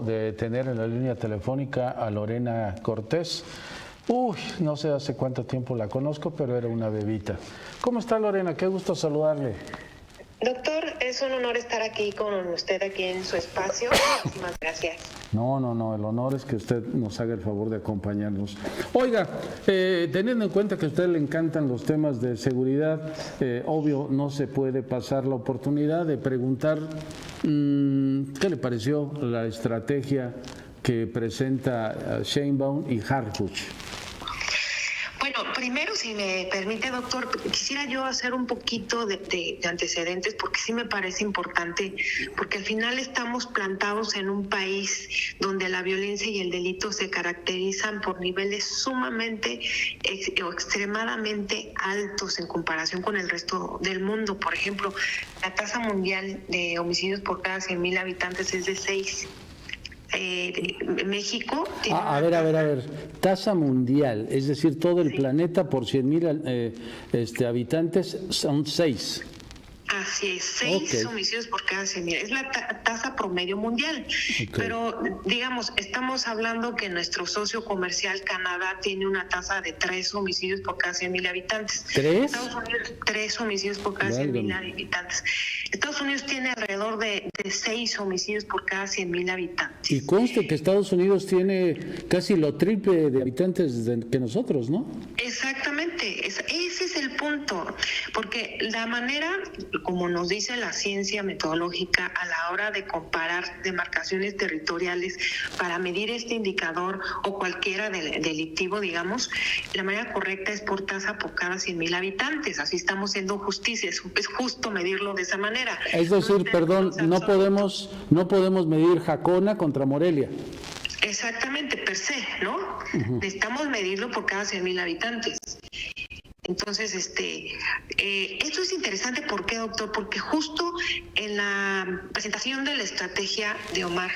de tener en la línea telefónica a Lorena Cortés. No sé hace cuánto tiempo la conozco, pero era una bebita. ¿Cómo está, Lorena? Qué gusto saludarle. Doctor, es un honor estar aquí con usted, aquí en su espacio. Muchísimas gracias. No, el honor es que usted nos haga el favor de acompañarnos. Oiga, teniendo en cuenta que a usted le encantan los temas de seguridad, obvio no se puede pasar la oportunidad de preguntar qué le pareció la estrategia que presenta Sheinbaum y Harfuch. Bueno, primero, si me permite, doctor, quisiera yo hacer un poquito de antecedentes, porque sí me parece importante, porque al final estamos plantados en un país donde la violencia y el delito se caracterizan por niveles sumamente o extremadamente altos en comparación con el resto del mundo. Por ejemplo, la tasa mundial de homicidios por cada 100,000 habitantes es de 6. México tiene a ver, tasa mundial, es decir, todo el planeta por 100,000 habitantes son 6. Así es, 6 homicidios por cada 100,000. Es la tasa promedio mundial. Okay. Pero, digamos, estamos hablando que nuestro socio comercial Canadá tiene una tasa de 3 homicidios por cada 100,000 habitantes. ¿3? Estados Unidos, 3 homicidios por cada 100,000 habitantes. Estados Unidos tiene alrededor de 6 homicidios por cada 100,000 habitantes. Y conste que Estados Unidos tiene casi lo triple de habitantes que nosotros, ¿no? Exactamente, ese es el punto, porque la manera, como nos dice la ciencia metodológica, a la hora de comparar demarcaciones territoriales para medir este indicador o cualquiera delictivo, digamos, la manera correcta es por tasa por cada 100,000 habitantes. Así estamos siendo justicia, es justo medirlo de esa manera. Es decir, no podemos medir Jacona contra Morelia. Exactamente, per se, ¿no? Uh-huh. Necesitamos medirlo por cada 100,000 habitantes. Entonces, esto es interesante. ¿Por qué, doctor? Porque justo en la presentación de la estrategia de Omar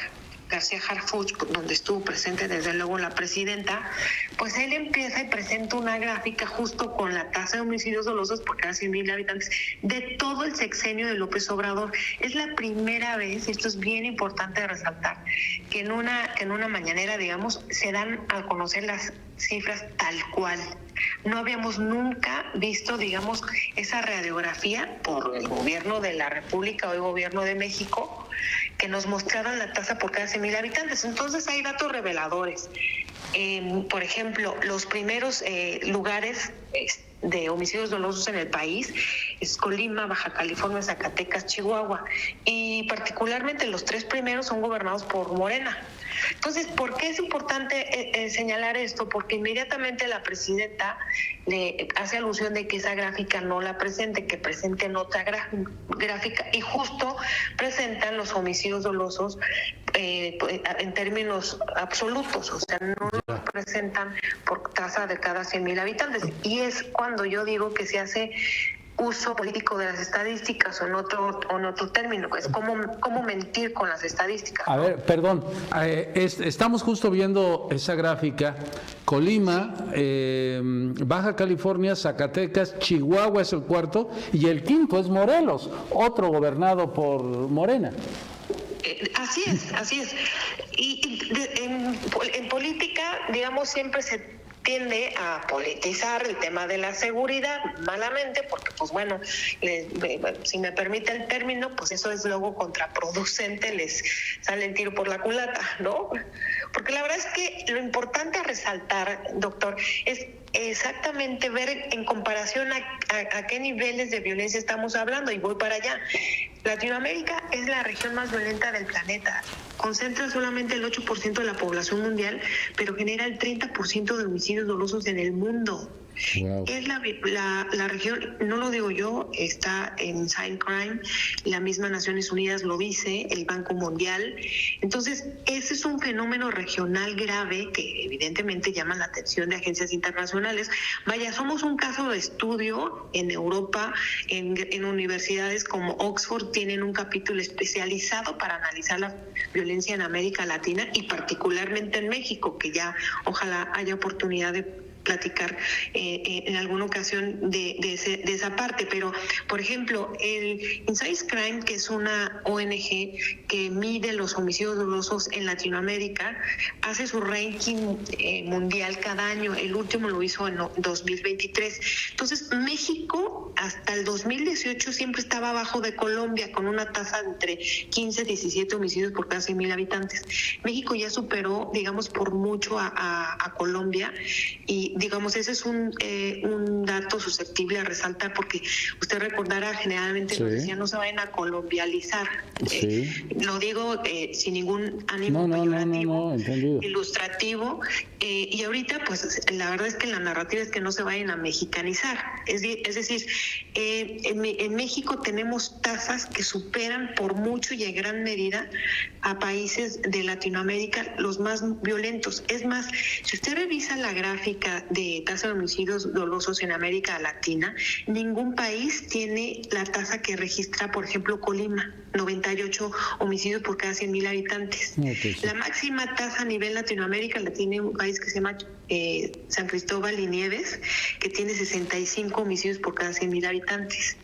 García Harfuch, donde estuvo presente desde luego la presidenta, pues él empieza y presenta una gráfica justo con la tasa de homicidios dolosos por cada 100,000 habitantes de todo el sexenio de López Obrador. Es la primera vez, esto es bien importante resaltar, que en una mañanera, digamos, se dan a conocer las cifras tal cual. No habíamos nunca visto, digamos, esa radiografía por el gobierno de la República o el gobierno de México, que nos mostraron la tasa por cada 100,000 habitantes. Entonces hay datos reveladores. Por ejemplo, los primeros lugares de homicidios dolosos en el país es Colima, Baja California, Zacatecas, Chihuahua, y particularmente los 3 primeros son gobernados por Morena. Entonces, ¿por qué es importante señalar esto? Porque inmediatamente la presidenta le hace alusión de que esa gráfica no la presente, que presenten otra gráfica, y justo presentan los homicidios dolosos en términos absolutos, o sea, no los presentan por tasa de cada 100,000 habitantes. Y es cuando yo digo que se hace uso político de las estadísticas o en otro término, es cómo mentir con las estadísticas. A ver, perdón, estamos justo viendo esa gráfica. Colima, Baja California, Zacatecas, Chihuahua es el cuarto y el quinto es Morelos, otro gobernado por Morena. Así es. Y en política, digamos, siempre se tiende a politizar el tema de la seguridad, malamente, porque pues bueno, si me permite el término, pues eso es luego contraproducente, les sale el tiro por la culata, ¿no? Porque la verdad es que lo importante a resaltar, doctor, es exactamente ver en comparación a qué niveles de violencia estamos hablando, y voy para allá. Latinoamérica es la región más violenta del planeta. Concentra solamente el 8% de la población mundial, pero genera el 30% de homicidios dolosos en el mundo. Wow. Es la región, no lo digo yo, está en Cybercrime, la misma Naciones Unidas lo dice, el Banco Mundial. Entonces, ese es un fenómeno regional grave que evidentemente llama la atención de agencias internacionales. Vaya, somos un caso de estudio en Europa, en universidades como Oxford tienen un capítulo especializado para analizar la violencia en América Latina y particularmente en México, que ya ojalá haya oportunidad de platicar en alguna ocasión de esa parte, pero por ejemplo el Insights Crime, que es una ONG que mide los homicidios dolosos en Latinoamérica, hace su ranking mundial cada año. El último lo hizo en 2023. Entonces México hasta el 2018 siempre estaba abajo de Colombia, con una tasa entre 15 y 17 homicidios por cada 100,000 habitantes. México ya superó, digamos, por mucho a Colombia, y digamos, ese es un dato susceptible a resaltar, porque usted recordará, generalmente nos decían no se vayan a colombializar. Sí. Lo digo sin ningún ánimo peyorativo, ilustrativo, y ahorita pues la verdad es que la narrativa es que no se vayan a mexicanizar. Es decir, en México tenemos tasas que superan por mucho y en gran medida a países de Latinoamérica, los más violentos. Es más, si usted revisa la gráfica de tasa de homicidios dolosos en América Latina, ningún país tiene la tasa que registra, por ejemplo, Colima, 98 homicidios por cada 100,000 habitantes. Okay. La máxima tasa a nivel Latinoamérica la tiene un país que se llama San Cristóbal y Nieves, que tiene 65 homicidios por cada 100,000 habitantes.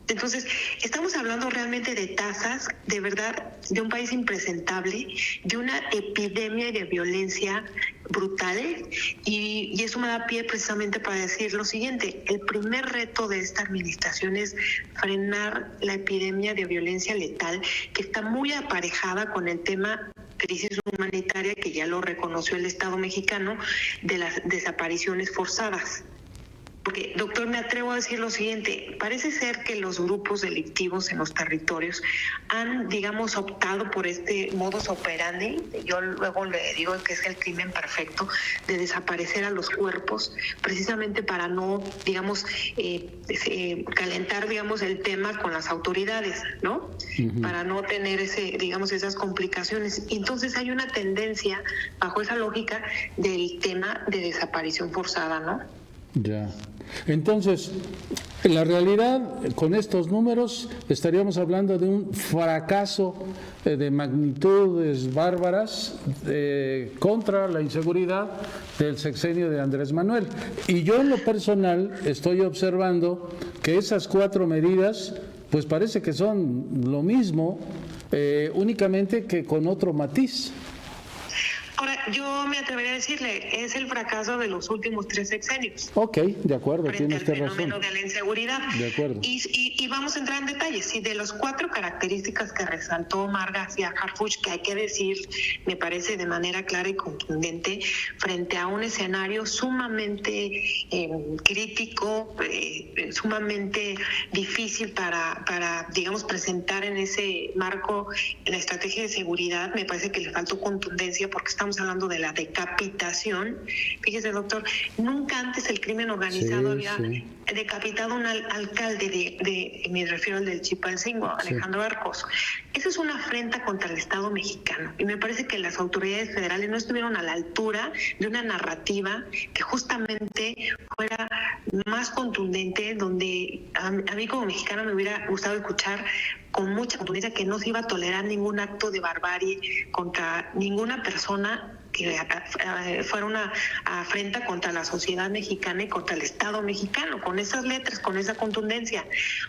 Entonces, estamos hablando realmente de tasas, de verdad, de un país impresentable, de una epidemia de violencia brutal, y eso me da pie precisamente para decir lo siguiente: el primer reto de esta administración es frenar la epidemia de violencia letal, que está muy aparejada con el tema crisis humanitaria, que ya lo reconoció el Estado mexicano, de las desapariciones forzadas. Porque, doctor, me atrevo a decir lo siguiente: parece ser que los grupos delictivos en los territorios han, digamos, optado por este modus operandi, yo luego le digo que es el crimen perfecto, de desaparecer a los cuerpos, precisamente para no, digamos, calentar, digamos, el tema con las autoridades, ¿no? Uh-huh. Para no tener esas complicaciones. Y entonces hay una tendencia, bajo esa lógica, del tema de desaparición forzada, ¿no? Ya. Entonces, en la realidad, con estos números, estaríamos hablando de un fracaso de magnitudes bárbaras contra la inseguridad del sexenio de Andrés Manuel. Y yo, en lo personal, estoy observando que esas 4 medidas, pues parece que son lo mismo, únicamente que con otro matiz. Ahora, yo me atrevería a decirle, es el fracaso de los últimos 3 sexenios. Ok, de acuerdo, tiene usted razón. Frente al fenómeno de la inseguridad. De acuerdo. Y vamos a entrar en detalles. Sí, de las 4 características que resaltó Omar García Harfuch, que hay que decir, me parece de manera clara y contundente, frente a un escenario sumamente crítico, sumamente difícil para, digamos, presentar en ese marco la estrategia de seguridad, me parece que le faltó contundencia, porque estamos hablando de la decapitación. Fíjese, doctor, nunca antes el crimen organizado había decapitado a un alcalde me refiero al del Chilpancingo, Alejandro Arcos. Esa es una afrenta contra el Estado mexicano, y me parece que las autoridades federales no estuvieron a la altura de una narrativa que justamente fuera más contundente, donde a mí como mexicana me hubiera gustado escuchar con mucha contundencia que no se iba a tolerar ningún acto de barbarie contra ninguna persona, que fuera una afrenta contra la sociedad mexicana y contra el Estado mexicano, con esas letras, con esa contundencia.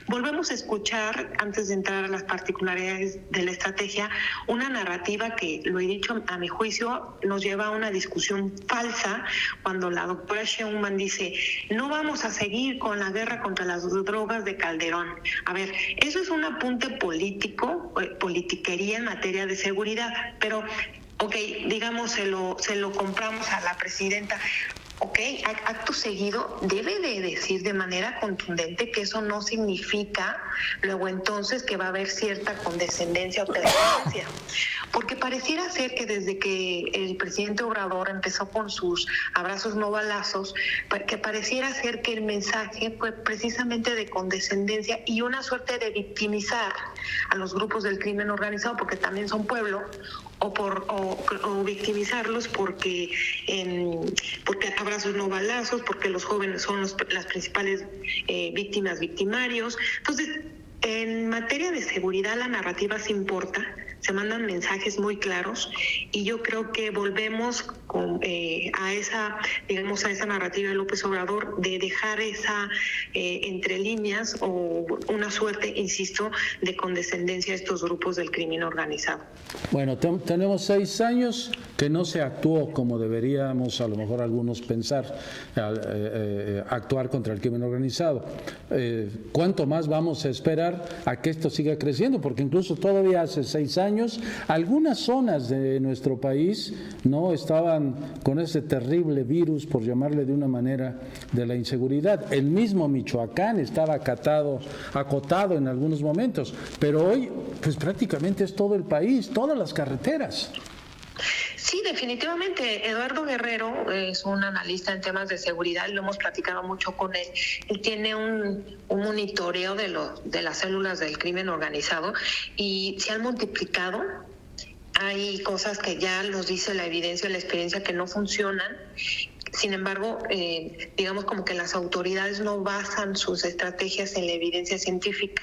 Volvemos a escuchar, antes de entrar a las particularidades de la estrategia, una narrativa que, lo he dicho, a mi juicio, nos lleva a una discusión falsa, cuando la doctora Sheinbaum dice, no vamos a seguir con la guerra contra las drogas de Calderón. A ver, eso es un apunte político, politiquería en materia de seguridad, pero ok, digamos, se lo compramos a la presidenta. Ok, acto seguido debe de decir de manera contundente que eso no significa luego entonces que va a haber cierta condescendencia o preferencia. Porque pareciera ser que desde que el presidente Obrador empezó con sus abrazos no balazos, que pareciera ser que el mensaje fue precisamente de condescendencia y una suerte de victimizar a los grupos del crimen organizado, porque también son pueblo, o victimizarlos porque abrazos no balazos, porque los jóvenes son las principales victimarios. Entonces, en materia de seguridad la narrativa sí importa, se mandan mensajes muy claros, y yo creo que volvemos a esa narrativa de López Obrador de dejar esa entre líneas o una suerte, insisto, de condescendencia a estos grupos del crimen organizado. Bueno, tenemos 6 años que no se actuó como deberíamos, a lo mejor algunos pensar, actuar contra el crimen organizado. ¿Cuánto más vamos a esperar a que esto siga creciendo? Porque incluso todavía hace 6 años algunas zonas de nuestro país no estaban con ese terrible virus, por llamarle de una manera, de la inseguridad. El mismo Michoacán estaba acotado en algunos momentos, pero hoy pues prácticamente es todo el país, todas las carreteras. Sí, definitivamente. Eduardo Guerrero es un analista en temas de seguridad, lo hemos platicado mucho con él. Él tiene un monitoreo de las células del crimen organizado y se han multiplicado. Hay cosas que ya nos dice la evidencia, la experiencia, que no funcionan. Sin embargo, digamos como que las autoridades no basan sus estrategias en la evidencia científica,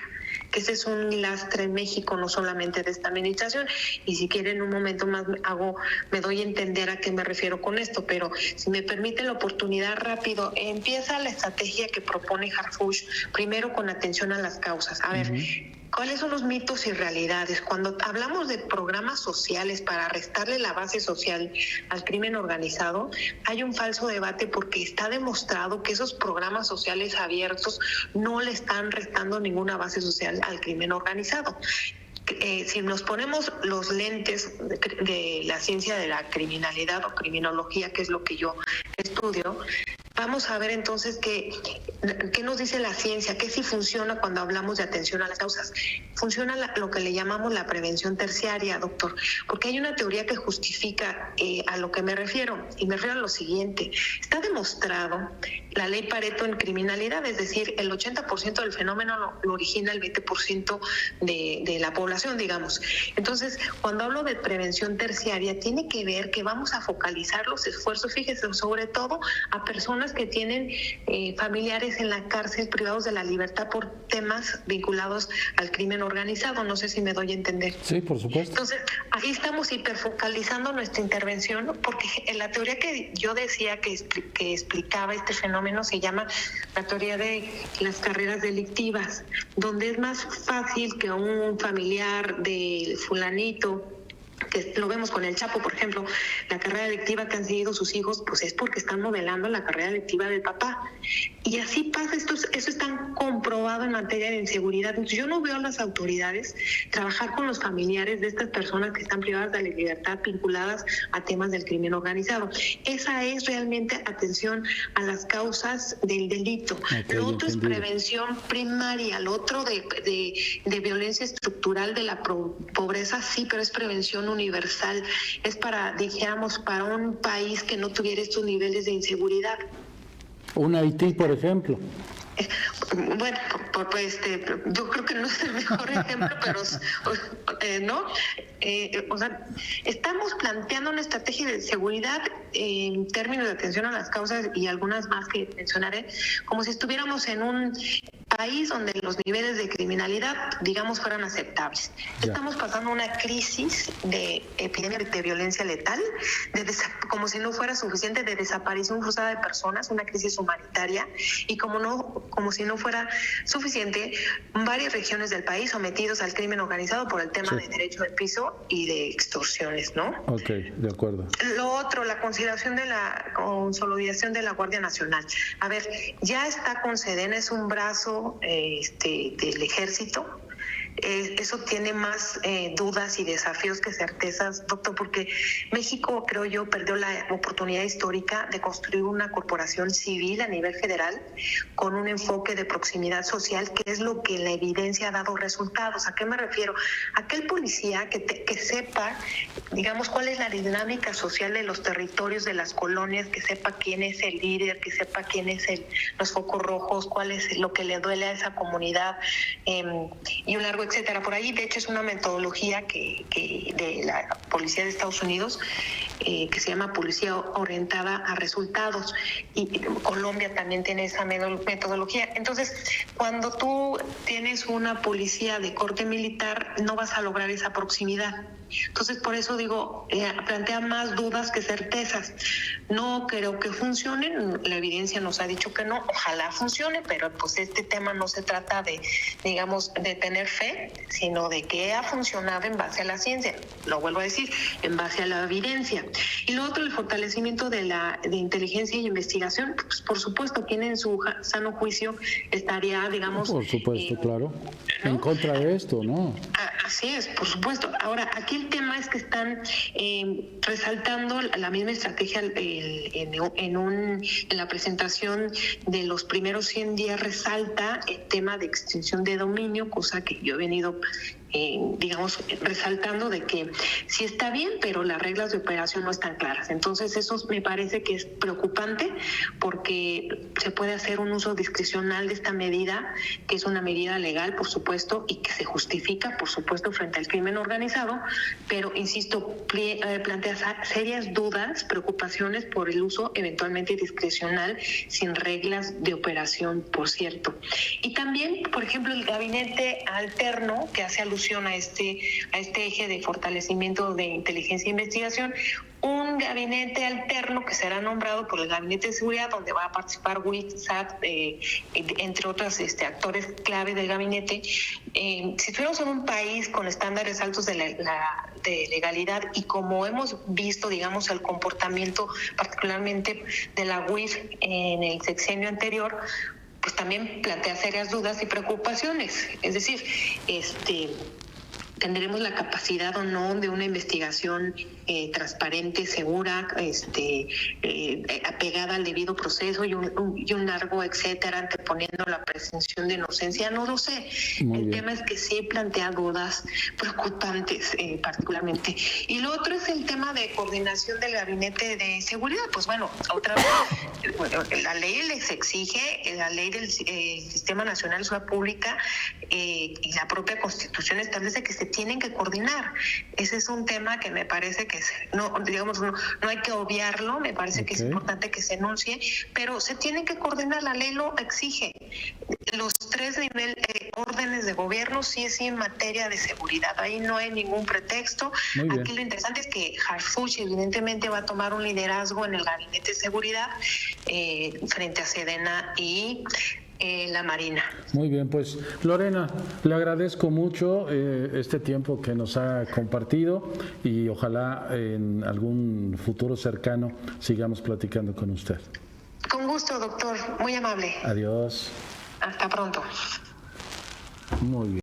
que ese es un lastre en México, no solamente de esta administración. Y si quieren, un momento más me doy a entender a qué me refiero con esto, pero si me permite la oportunidad, rápido, empieza la estrategia que propone Harfuch, primero con atención a las causas. A ver, ¿cuáles son los mitos y realidades? Cuando hablamos de programas sociales para restarle la base social al crimen organizado, hay un falso debate porque está demostrado que esos programas sociales abiertos no le están restando ninguna base social al crimen organizado. Si nos ponemos los lentes de la ciencia de la criminalidad o criminología, que es lo que yo estudio, vamos a ver entonces qué nos dice la ciencia, qué sí funciona cuando hablamos de atención a las causas. Funciona lo que le llamamos la prevención terciaria, doctor, porque hay una teoría que justifica a lo que me refiero, y me refiero a lo siguiente. Está demostrado la ley Pareto en criminalidad, es decir, el 80% del fenómeno lo origina el 20% de la población, digamos. Entonces, cuando hablo de prevención terciaria, tiene que ver que vamos a focalizar los esfuerzos, fíjese, sobre todo a personas que tienen familiares en la cárcel privados de la libertad por temas vinculados al crimen organizado. No sé si me doy a entender. Sí, por supuesto. Entonces, ahí estamos hiperfocalizando nuestra intervención, porque en la teoría que yo decía que explicaba este fenómeno se llama la teoría de las carreras delictivas, donde es más fácil que un familiar de fulanito, que lo vemos con el Chapo, por ejemplo, la carrera delictiva que han seguido sus hijos, pues es porque están modelando la carrera delictiva del papá. Y así pasa, eso está comprobado en materia de inseguridad. Entonces, yo no veo a las autoridades trabajar con los familiares de estas personas que están privadas de la libertad, vinculadas a temas del crimen organizado. Esa es realmente atención a las causas del delito. Lo otro es prevención primaria, lo otro de violencia estructural, de la pobreza, sí, pero es prevención universal, es para un país que no tuviera estos niveles de inseguridad. Un Haití, por ejemplo. Bueno, yo creo que no es el mejor ejemplo, pero ¿no? O sea, estamos planteando una estrategia de seguridad en términos de atención a las causas y algunas más que mencionaré, como si estuviéramos en un país donde los niveles de criminalidad, digamos, fueran aceptables. Ya. Estamos pasando una crisis de epidemia de violencia letal, como si no fuera suficiente, de desaparición forzada de personas, una crisis humanitaria, y como si no fuera suficiente, varias regiones del país sometidos al crimen organizado por el tema de derecho de piso y de extorsiones, ¿no? Ok, de acuerdo. Lo otro, la consideración de la consolidación de la Guardia Nacional. A ver, ya está con Sedena, es un brazo del ejército. Eso tiene más dudas y desafíos que certezas, doctor, porque México, creo yo, perdió la oportunidad histórica de construir una corporación civil a nivel federal con un enfoque de proximidad social, que es lo que la evidencia ha dado resultados. ¿A qué me refiero? Aquel policía que sepa, digamos, cuál es la dinámica social de los territorios, de las colonias, que sepa quién es el líder, que sepa quién es los focos rojos, cuál es lo que le duele a esa comunidad, y un largo etcétera. Por ahí, de hecho, es una metodología que de la Policía de Estados Unidos, que se llama Policía Orientada a Resultados, y Colombia también tiene esa metodología. Entonces, cuando tú tienes una policía de corte militar, no vas a lograr esa proximidad. Entonces, por eso digo, plantea más dudas que certezas. No creo que funcionen, la evidencia nos ha dicho que no, ojalá funcione, pero pues este tema no se trata de, digamos, de tener fe, sino de que ha funcionado en base a la ciencia, lo vuelvo a decir, en base a la evidencia. Y lo otro, el fortalecimiento de inteligencia y investigación, pues por supuesto, quien en su sano juicio estaría, digamos... Por supuesto, claro, ¿no? En contra de esto, ¿no? Así es, por supuesto. Ahora, aquí el tema es que están resaltando la misma estrategia en la presentación de los primeros 100 días, resalta el tema de extinción de dominio, cosa que yo he venido digamos, resaltando de que sí está bien, pero las reglas de operación no están claras. Entonces eso me parece que es preocupante, porque se puede hacer un uso discrecional de esta medida, que es una medida legal, por supuesto, y que se justifica, por supuesto, frente al crimen organizado, pero, insisto, plantea serias dudas, preocupaciones por el uso eventualmente discrecional, sin reglas de operación, por cierto. Y también, por ejemplo, el gabinete alterno, que hace alusión a este eje de fortalecimiento de inteligencia e investigación, un gabinete alterno que será nombrado por el Gabinete de Seguridad, donde va a participar WITSAT, entre otros actores clave del gabinete. Si estuviéramos en un país con estándares altos de legalidad, y como hemos visto, digamos, el comportamiento particularmente de la UIF en el sexenio anterior, pues también plantea serias dudas y preocupaciones. Es decir, ¿tendremos la capacidad o no de una investigación transparente, segura, apegada al debido proceso y un largo etcétera, anteponiendo la presunción de inocencia? No lo sé. El tema es que sí plantea dudas preocupantes, particularmente. Y lo otro es el tema de coordinación del Gabinete de Seguridad. Pues bueno, otra vez, la ley les exige, la ley del Sistema Nacional de Seguridad Pública y la propia Constitución establece que se tienen que coordinar. Ese es un tema que me parece que no hay que obviarlo, me parece que es importante que se enuncie, pero se tienen que coordinar, la ley lo exige. Los 3 órdenes de gobierno, sí es en materia de seguridad, ahí no hay ningún pretexto. Aquí lo interesante es que Harfuch evidentemente va a tomar un liderazgo en el Gabinete de Seguridad frente a Sedena y la Marina. Muy bien, pues Lorena, le agradezco mucho este tiempo que nos ha compartido, y ojalá en algún futuro cercano sigamos platicando con usted. Con gusto, doctor, muy amable. Adiós. Hasta pronto. Muy bien.